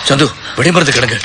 சந்து வெடிமருந்து கிடங்கு.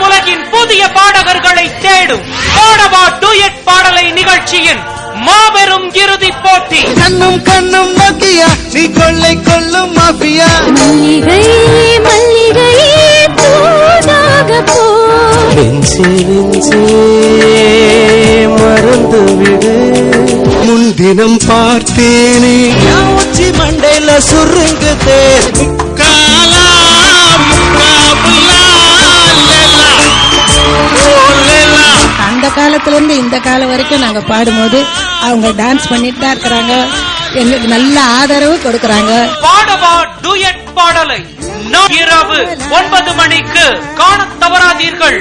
உலகின் புதிய பாடகர்களை தேடும் பாடவா டூயட் பாடலை நிகழ்ச்சியின் மாபெரும் இறுதிப் போட்டி. கண்ணும் கண்ணும் மக்கியா நீ கொள்ளை கொள்ளும் மாஃபியா. மல்லிகை மல்லிகை தூதாக போ. மறந்து விடு. முன்தினம் பார்த்தேனே உச்சி மண்டையில சுருங்குதே. அந்த காலத்துல இருந்து இந்த காலம் வரைக்கும் நாங்க பாடும்போது அவங்க டான்ஸ் பண்ணிட்டு தான் இருக்கிறாங்க. எங்களுக்கு நல்ல ஆதரவு கொடுக்கறாங்க. பாடவா டூயட் பாடலை இரவு 9 மணிக்கு காணத் தவறாதீர்கள்.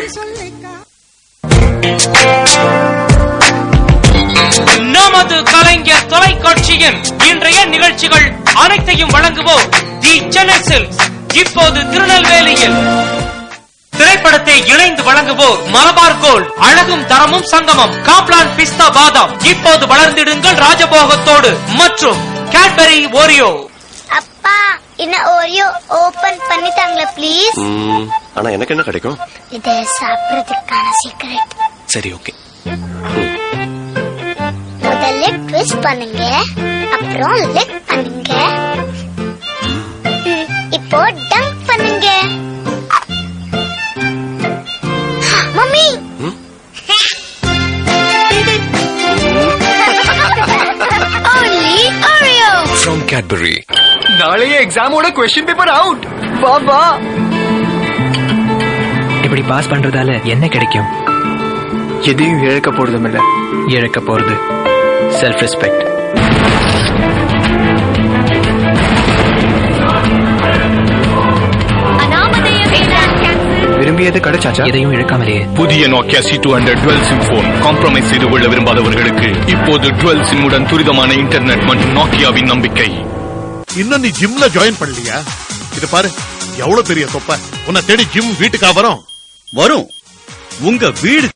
நமது கலைஞர் தொலைக்காட்சியின் இன்றைய நிகழ்ச்சிகள் அனைத்தையும் வழங்குவோர் தி சென்னை சில்க்ஸ், இப்போது திருநெல்வேலியில். திரைப்படத்தை இணைந்து வழங்குவோர் மலபார் கோல்ட், அழகும் தரமும் சங்கமம், காப்லான் பிஸ்தா பாதாம், இப்போது வளர்ந்திடுங்கள் ராஜபோகத்தோடு, மற்றும் கேட்பரி ஓரியோ. அப்பா என்ன ஓரியோ ஓபன் பண்ணி தாங்களா ப்ளீஸ். ஆனா எனக்கு என்ன கிடைக்கும்? இது சாப்பிடுறதுக்கான சீக்ரெட். சரி ஓகே. முதல்ல ட்விஸ்ட் பண்ணுங்க, அப்புறம் லிக் பண்ணுங்க, இப்போ டங்க் பண்ணுங்க. Mummy only Oreo from Cadbury. நாளைய எக்ஸாமோட क्वेश्चन பேப்பர் அவுட். பாபா இப்படி பாஸ் பண்றதால என்ன கிடைக்கும்? எதையும் இழக்க போறதும் இல்ல. இழக்க போறது செல்ஃப் ரெஸ்பெக்ட். விரும்பியது கிடைச்சாச்சா? எதையும் இழக்காமலேயே. புதிய Nokia C200 twelve sim phone compromise செய்து கொள்ள விரும்பாதவர்களுக்கு இப்போது டுவெல் சிம்முடன் துரிதமான இன்டர்நெட் மற்றும் நோக்கியாவின் நம்பிக்கை. இன்னும் நீ ஜிம்ல ஜாயின் பண்ணலையா? இது பாரு எவ்வளவு பெரிய தொப்பை. உன்னை தேடி ஜிம் வீட்டுக்கா வரும். உங்க வீடு